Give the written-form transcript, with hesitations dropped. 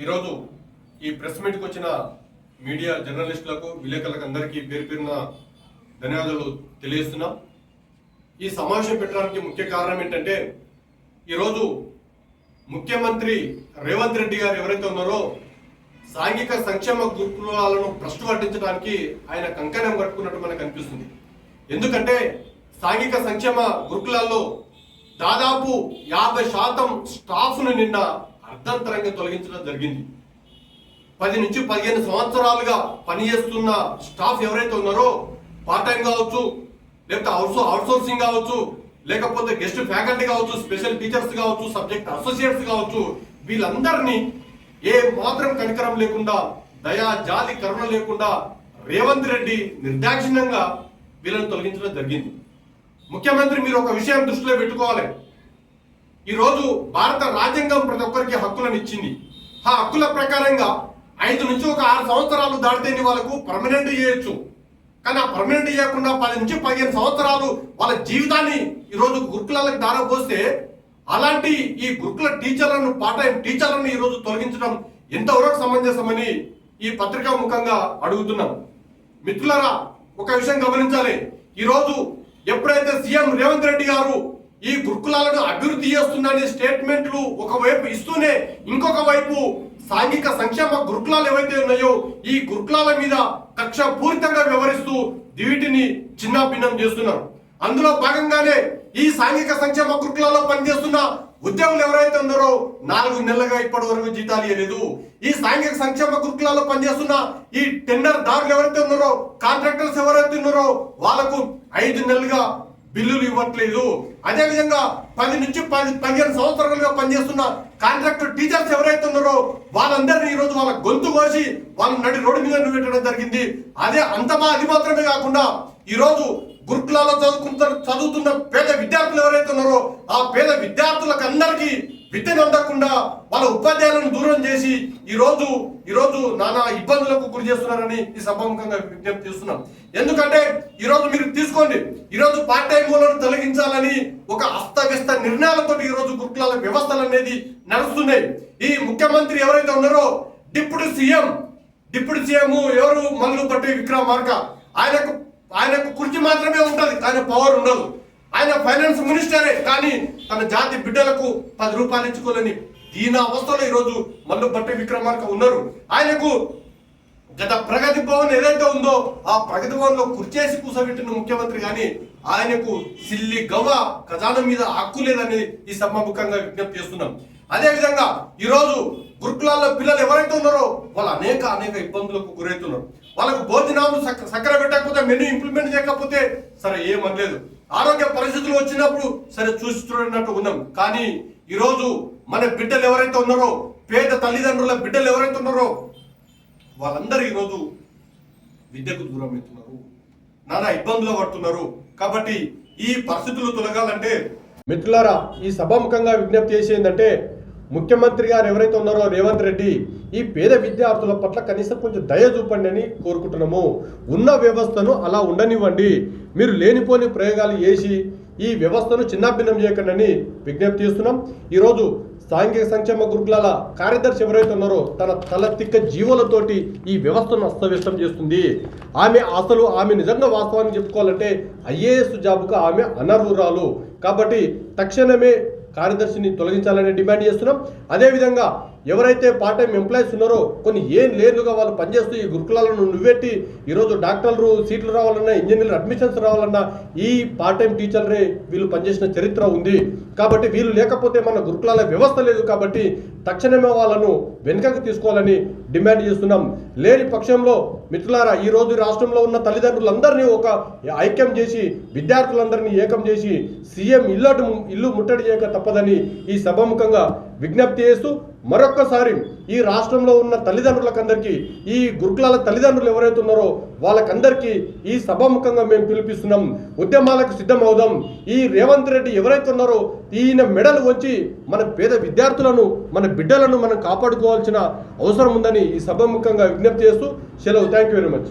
ఈరోజు ఈ ప్రెస్ మీట్కి వచ్చిన మీడియా జర్నలిస్టులకు విలేకరులకు అందరికీ పేరు పేరున ధన్యవాదాలు తెలియజేస్తున్నాం. ఈ సమావేశం పెట్టడానికి ముఖ్య కారణం ఏంటంటే ఈరోజు ముఖ్యమంత్రి రేవంత్ రెడ్డి గారు ఎవరైతే ఉన్నారో సాంఘిక సంక్షేమ గురుకులాలను భ్రష్టు పట్టించడానికి ఆయన కంకణం కట్టుకున్నట్టు మనకు అనిపిస్తుంది. ఎందుకంటే సాంఘిక సంక్షేమ గురుకులాల్లో దాదాపు 50% స్టాఫ్ను నిన్న అర్ధంతరంగా తొలగించడం జరిగింది. 10 నుంచి 15 సంవత్సరాలుగా పనిచేస్తున్న స్టాఫ్ ఎవరైతే ఉన్నారో పార్ట్ టైం కావచ్చు, లేకపోతే అవుట్సోర్సింగ్ కావచ్చు, లేకపోతే గెస్ట్ ఫ్యాకల్టీ కావచ్చు, స్పెషల్ టీచర్స్ కావచ్చు, సబ్జెక్ట్ అసోసియేట్స్ కావచ్చు, వీళ్ళందరినీ ఏ మాత్రం కనికరం లేకుండా, దయా జాలి కరుణ లేకుండా రేవంత్ రెడ్డి నిర్దాక్షిణ్యంగా వీళ్ళని తొలగించడం జరిగింది. ముఖ్యమంత్రి మీరు ఒక విషయం దృష్టిలో పెట్టుకోవాలి. ఈరోజు భారత రాజ్యాంగం ప్రతి ఒక్కరికి హక్కులను ఇచ్చింది. ఆ హక్కుల ప్రకారంగా 5 నుంచి 6 సంవత్సరాలు దాటితే వాళ్ళకు పర్మనెంట్ చేయొచ్చు. కానీ ఆ పర్మనెంట్ చేయకుండా 10 నుంచి 15 సంవత్సరాలు వాళ్ళ జీవితాన్ని ఈరోజు గురుకులాలకు దారపోస్తే అలాంటి ఈ గురుకుల టీచర్లను పార్ట్ టైం టీచర్లను ఈరోజు తొలగించడం ఎంతవరకు సమంజసమని ఈ పత్రికా ముఖంగా అడుగుతున్నాం. మిత్రులారా, ఒక విషయం గమనించాలి. ఈరోజు ఎప్పుడైతే సీఎం రేవంత్ రెడ్డి గారు ఈ గురుకులాలను అభివృద్ధి చేస్తుందనే స్టేట్మెంట్లు ఒకవైపు ఇస్తూనే ఇంకొక వైపు సాంఘిక సంక్షేమ గురుకులాలు ఏవైతే ఉన్నాయో ఈ గురుకులాల మీద కక్ష పూరితంగా వ్యవహరిస్తూ వీటిని చిన్నాభిన్నం చేస్తున్నారు. అందులో భాగంగానే ఈ సాంఘిక సంక్షేమ గురుకులాల్లో పనిచేస్తున్న ఉద్యోగులు ఎవరైతే ఉన్నారో 4 నెలలుగా ఇప్పటి వరకు జీతాలు ఇవ్వలేదు. ఈ సాంఘిక సంక్షేమ గురుకులాల్లో పనిచేస్తున్న ఈ టెండర్ దారులు ఎవరైతే ఉన్నారో, కాంట్రాక్టర్స్ ఎవరైతే ఉన్నారో వాళ్ళకు 5 నెలలుగా బిల్లులు ఇవ్వట్లేదు. అదేవిధంగా 10 నుంచి 15 సంవత్సరాలుగా పనిచేస్తున్న కాంట్రాక్టర్ టీచర్స్ ఎవరైతే ఉన్నారో వాళ్ళందరినీ ఈరోజు వాళ్ళ గొంతు కోసి వాళ్ళ నడి రోడ్డు మీద పెట్టడం జరిగింది. అది మాత్రమే కాకుండా ఈరోజు గురుకులాల్లో చదువుతున్న పేద విద్యార్థులు ఎవరైతే ఉన్నారో ఆ పేద విద్యార్థులకు అందరికీ విద్యను అందకుండా వాళ్ళ ఉపాధ్యాయులను దూరం చేసి ఈరోజు నానా ఇబ్బందులకు గురి చేస్తున్నారని ఈ సభాముఖంగా విజ్ఞప్తి చేస్తున్నాం. ఎందుకంటే ఈరోజు మీరు తీసుకోండి, ఈరోజు పార్ట్ టైం మూలను తొలగించాలని ఒక అస్తవ్యస్త నిర్ణయాలతో ఈరోజు గురుకులాల వ్యవస్థలు అనేది నడుస్తున్నాయి. ఈ ముఖ్యమంత్రి ఎవరైతే ఉన్నారో డిప్యూటీ సీఎం ఎవరు మల్లుపట్టి విక్రమార్క, ఆయనకు కుర్చీ మాత్రమే ఉంటది, కానీ పవర్ ఉండదు. ఆయన ఫైనాన్స్ మినిస్టరే, కానీ తన జాతి బిడ్డలకు 10 రూపాయలు ఇచ్చుకోలేని దీని అవస్థలో ఈరోజు మల్లుపట్టి విక్రమార్క ఉన్నారు. ఆయనకు గత ప్రగతి భవన్ ఏదైతే ఉందో ఆ ప్రగతి భవన్ లో కుర్చేసి కూసబెట్టిన ముఖ్యమంత్రి, కానీ ఆయనకు సిల్లి గవ్వ ఖజానా మీద హక్కు లేదని ఈ సభాముఖంగా విజ్ఞప్తి చేస్తున్నాం. అదేవిధంగా ఈరోజు గురుకులాల్లో పిల్లలు ఎవరైతే ఉన్నారో వాళ్ళు అనేక ఇబ్బందులకు గురవుతున్నారు. వాళ్ళకు భోజనాలు సక్కర పెట్టకపోతే, మెనూ ఇంప్లిమెంట్ చేయకపోతే సరే ఏమనలేదు, ఆరోగ్య పరిస్థితులు వచ్చినప్పుడు సరే చూస్తున్నట్టు ఉన్నాం. కానీ ఈరోజు మన బిడ్డలు ఎవరైతే ఉన్నారో, పేద తల్లిదండ్రుల బిడ్డలు ఎవరైతే ఉన్నారో వాళ్ళందరూ ఈరోజు విద్యకు దూరం అవుతున్నారు, నానా ఇబ్బందులు పడుతున్నారు. కాబట్టి ఈ పరిస్థితులు తొలగాలంటే మిత్రులారా, ఈ సభాముఖంగా విజ్ఞప్తి చేసేందంటే ముఖ్యమంత్రి గారు ఎవరైతే ఉన్నారో రేవంత్ రెడ్డి ఈ పేద విద్యార్థుల పట్ల కనీసం కొంచెం దయ చూపండి అని కోరుకుంటున్నాము. ఉన్న వ్యవస్థను అలా ఉండనివ్వండి, మీరు లేనిపోని ప్రయోగాలు చేసి ఈ వ్యవస్థను చిన్నాభిన్నం చేయకండి విజ్ఞప్తి చేస్తున్నాం. ఈరోజు సాంఘిక సంక్షేమ గురుకులాల కార్యదర్శి ఎవరైతే ఉన్నారో తన తల తిక్క జీవులతోటి ఈ వ్యవస్థను అస్తవ్యస్తం చేస్తుంది. ఆమె నిజంగా వాస్తవాన్ని చెప్పుకోవాలంటే ఐఏఎస్ జాబుగా ఆమె అనర్హురాలు. కాబట్టి తక్షణమే కార్యదర్శిని తొలగించాలని డిమాండ్ చేస్తున్నాం. అదేవిధంగా ఎవరైతే పార్ట్ టైం ఎంప్లాయీస్ ఉన్నారో కొన్ని లేలుగా వాళ్ళు పనిచేస్తూ ఈ గురుకులాలను నువ్వెట్టి ఈరోజు డాక్టర్లు సీట్లు రావాలన్నా, ఇంజనీర్లు అడ్మిషన్స్ రావాలన్నా ఈ పార్ట్ టైం టీచర్లే వీళ్ళు పనిచేసిన చరిత్ర ఉంది. కాబట్టి వీళ్ళు లేకపోతే మన గురుకులాల వ్యవస్థ లేదు. కాబట్టి తక్షణమే వాళ్ళను వెనుకకు తీసుకోవాలని డిమాండ్ చేస్తున్నాం. లేని పక్షంలో మిత్రులారా, ఈరోజు రాష్ట్రంలో ఉన్న తల్లిదండ్రులందరినీ ఒక ఐక్యం చేసి విద్యార్థులందరినీ ఏకం చేసి సీఎం ఇల్లు ముట్టడి చేయక తప్పదని ఈ సభాముఖంగా విజ్ఞప్తి చేస్తూ మరొక్కసారి ఈ రాష్ట్రంలో ఉన్న తల్లిదండ్రులకందరికీ, ఈ గురుకులాల తల్లిదండ్రులు ఎవరైతే ఉన్నారో వాళ్ళకందరికీ ఈ సభాముఖంగా మేము పిలిపిస్తున్నాం. ఉద్యమాలకు సిద్ధమవుదాం. ఈ రేవంత్ రెడ్డి ఎవరైతే ఉన్నారో ఈయన మెడలు వచ్చి మన పేద విద్యార్థులను, మన బిడ్డలను మనం కాపాడుకోవాల్సిన అవసరం ఉందని ఈ సభాముఖంగా విజ్ఞప్తి చేస్తూ సెలవు. Thank you very much.